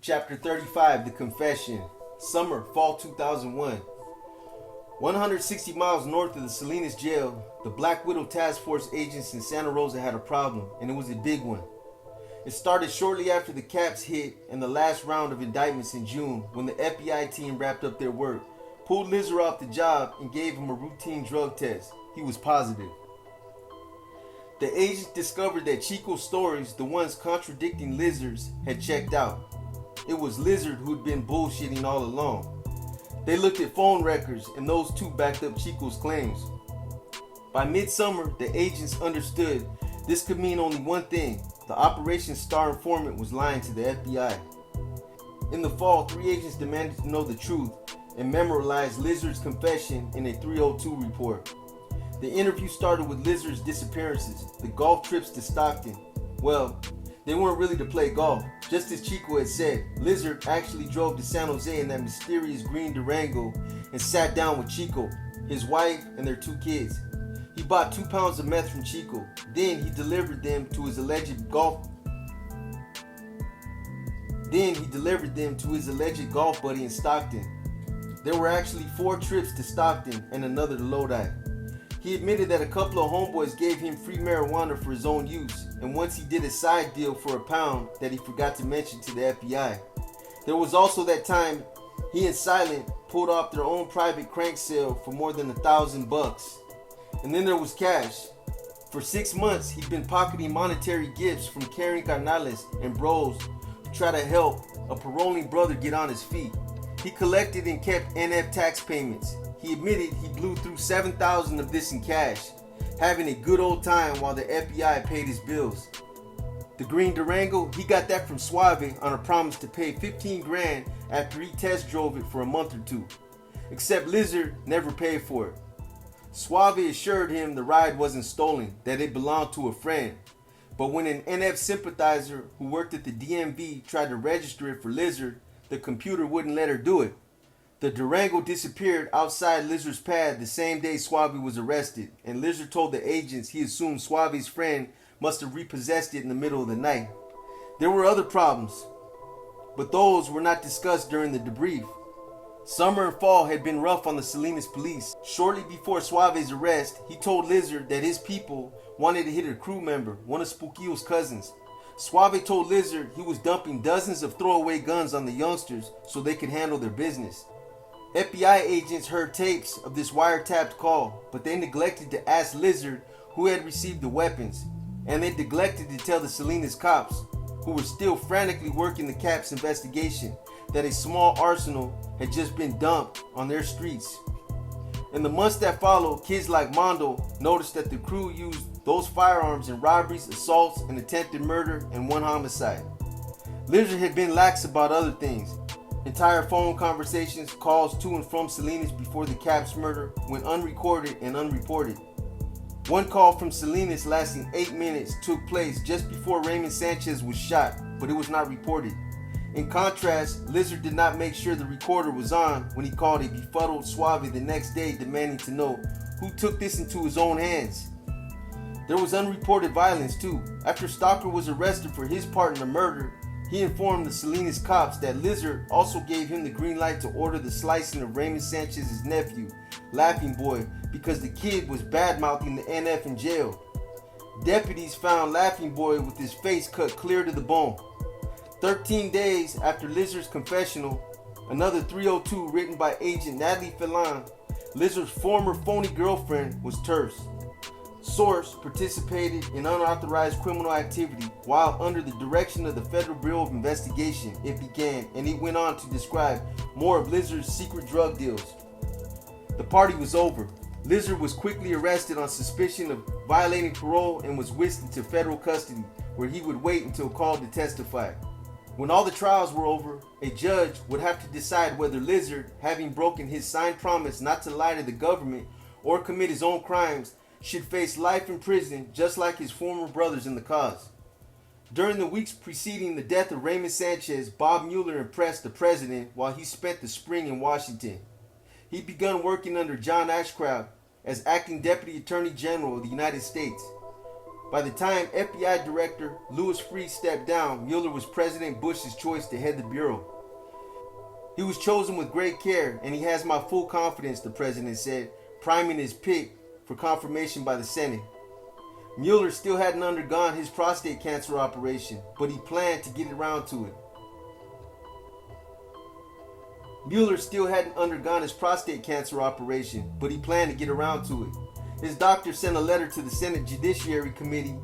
Chapter 35, The Confession. Summer, fall 2001. 160 miles north of the Salinas jail, the Black Widow Task Force agents in Santa Rosa had a problem, and it was a big one. It started shortly after the caps hit and the last round of indictments in June, when the FBI team wrapped up their work, pulled Lizard off the job, and gave him a routine drug test. He was positive. The agents discovered that Chico's stories, the ones contradicting Lizard's, had checked out. It was Lizard who'd been bullshitting all along. They looked at phone records, and those too backed up Chico's claims. By midsummer, the agents understood this could mean only one thing: the Operation's star informant was lying to the FBI. In the fall, 3 agents demanded to know the truth and memorialized Lizard's confession in a 302 report. The interview started with Lizard's disappearances, the golf trips to Stockton. Well, they weren't really to play golf. Just as Chico had said, Lizard actually drove to San Jose in that mysterious green Durango and sat down with Chico, his wife, and their 2 kids. He bought 2 pounds of meth from Chico. Then he delivered them to his alleged golf buddy in Stockton. There were actually 4 trips to Stockton and another to Lodi. He admitted that a couple of homeboys gave him free marijuana for his own use, and once he did a side deal for a pound that he forgot to mention to the FBI. There was also that time he and Silent pulled off their own private crank sale for more than $1,000. And then there was Cash. For 6 months, he'd been pocketing monetary gifts from caring carnales and bros to try to help a paroling brother get on his feet. He collected and kept NF tax payments. He admitted he blew through $7,000 of this in cash, having a good old time while the FBI paid his bills. The green Durango, he got that from Suave on a promise to pay $15,000 after he test drove it for a month or 2. Except Lizard never paid for it. Suave assured him the ride wasn't stolen, that it belonged to a friend. But when an NF sympathizer who worked at the DMV tried to register it for Lizard, the computer wouldn't let her do it. The Durango disappeared outside Lizard's pad the same day Suave was arrested, and Lizard told the agents he assumed Suave's friend must have repossessed it in the middle of the night. There were other problems, but those were not discussed during the debrief. Summer and fall had been rough on the Salinas police. Shortly before Suave's arrest, he told Lizard that his people wanted to hit a crew member, one of Spooky's cousins. Suave told Lizard he was dumping dozens of throwaway guns on the youngsters so they could handle their business. FBI agents heard tapes of this wiretapped call, but they neglected to ask Lizard who had received the weapons, and they neglected to tell the Salinas cops, who were still frantically working the Caps investigation, that a small arsenal had just been dumped on their streets. In the months that followed, kids like Mondo noticed that the crew used those firearms in robberies, assaults, and attempted murder, and 1 homicide. Lizard had been lax about other things. Entire phone conversations, calls to and from Salinas before the Caps murder went unrecorded and unreported. One call from Salinas lasting 8 minutes took place just before Raymond Sanchez was shot, but it was not reported. In contrast, Lizard did not make sure the recorder was on when he called a befuddled Suave the next day demanding to know who took this into his own hands. There was unreported violence too. After Stalker was arrested for his part in the murder, he informed the Salinas cops that Lizard also gave him the green light to order the slicing of Raymond Sanchez's nephew, Laughing Boy, because the kid was bad-mouthing the NF in jail. Deputies found Laughing Boy with his face cut clear to the bone. 13 days after Lizard's confessional, another 302 written by agent Natalie Fallon, Lizard's former phony girlfriend, was terse. Source participated in unauthorized criminal activity while under the direction of the Federal Bureau of Investigation. It began, and it went on to describe more of Lizard's secret drug deals. The party was over. Lizard was quickly arrested on suspicion of violating parole and was whisked into federal custody, where he would wait until called to testify. When all the trials were over, a judge would have to decide whether Lizard, having broken his signed promise not to lie to the government or commit his own crimes, should face life in prison just like his former brothers in the cause. During the weeks preceding the death of Raymond Sanchez, Bob Mueller impressed the president while he spent the spring in Washington. He'd begun working under John Ashcroft as acting Deputy Attorney General of the United States. By the time FBI Director Louis Freeh stepped down, Mueller was President Bush's choice to head the bureau. He was chosen with great care, and he has my full confidence, the president said, priming his pick for confirmation by the Senate. Mueller still hadn't undergone his prostate cancer operation, but he planned to get around to it. Mueller still hadn't undergone his prostate cancer operation, but he planned to get around to it. His doctor sent a letter to the Senate Judiciary Committee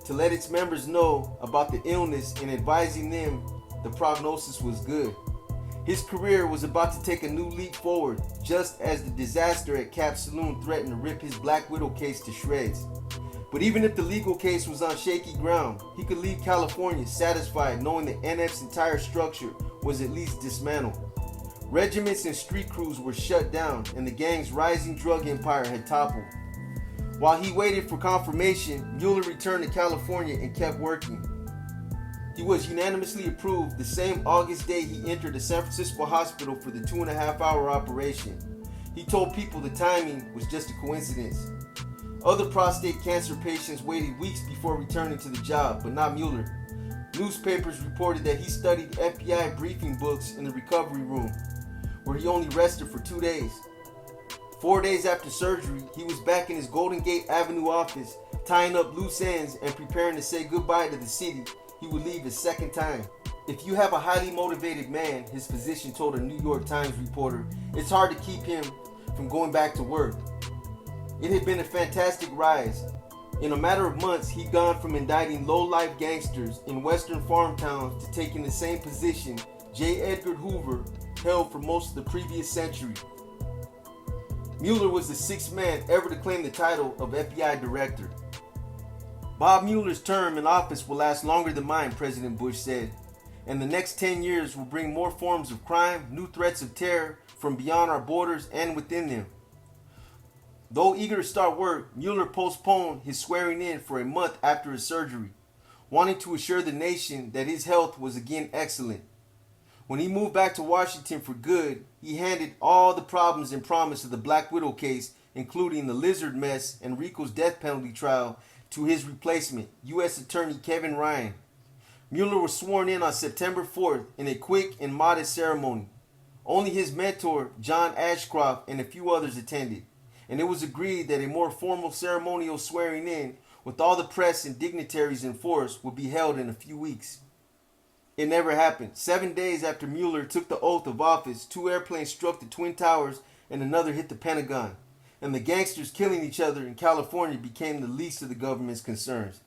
to let its members know about the illness and advising them the prognosis was good. His career was about to take a new leap forward, just as the disaster at Cap Saloon threatened to rip his Black Widow case to shreds. But even if the legal case was on shaky ground, he could leave California satisfied knowing that NF's entire structure was at least dismantled. Regiments and street crews were shut down, and the gang's rising drug empire had toppled. While he waited for confirmation, Mueller returned to California and kept working. He was unanimously approved the same August day he entered the San Francisco hospital for the 2.5-hour operation. He told people the timing was just a coincidence. Other prostate cancer patients waited weeks before returning to the job, but not Mueller. Newspapers reported that he studied FBI briefing books in the recovery room, where he only rested for 2 days. 4 days after surgery, he was back in his Golden Gate Avenue office, tying up loose ends and preparing to say goodbye to the city he would leave a second time. If you have a highly motivated man, his physician told a New York Times reporter, it's hard to keep him from going back to work. It had been a fantastic rise. In a matter of months, he'd gone from indicting low-life gangsters in western farm towns to taking the same position J. Edgar Hoover held for most of the previous century. Mueller was the sixth man ever to claim the title of FBI director. Bob Mueller's term in office will last longer than mine, President Bush said, and the next 10 years will bring more forms of crime, new threats of terror from beyond our borders and within them. Though eager to start work, Mueller postponed his swearing in for a month after his surgery, wanting to assure the nation that his health was again excellent. When he moved back to Washington for good, he handed all the problems and promise of the Black Widow case, including the lizard mess and Rico's death penalty trial, to his replacement, U.S. Attorney Kevin Ryan. Mueller was sworn in on September 4th in a quick and modest ceremony. Only his mentor, John Ashcroft, and a few others attended, and it was agreed that a more formal ceremonial swearing in with all the press and dignitaries in force would be held in a few weeks. It never happened. 7 days after Mueller took the oath of office, 2 airplanes struck the Twin Towers and another hit the Pentagon, and the gangsters killing each other in California became the least of the government's concerns.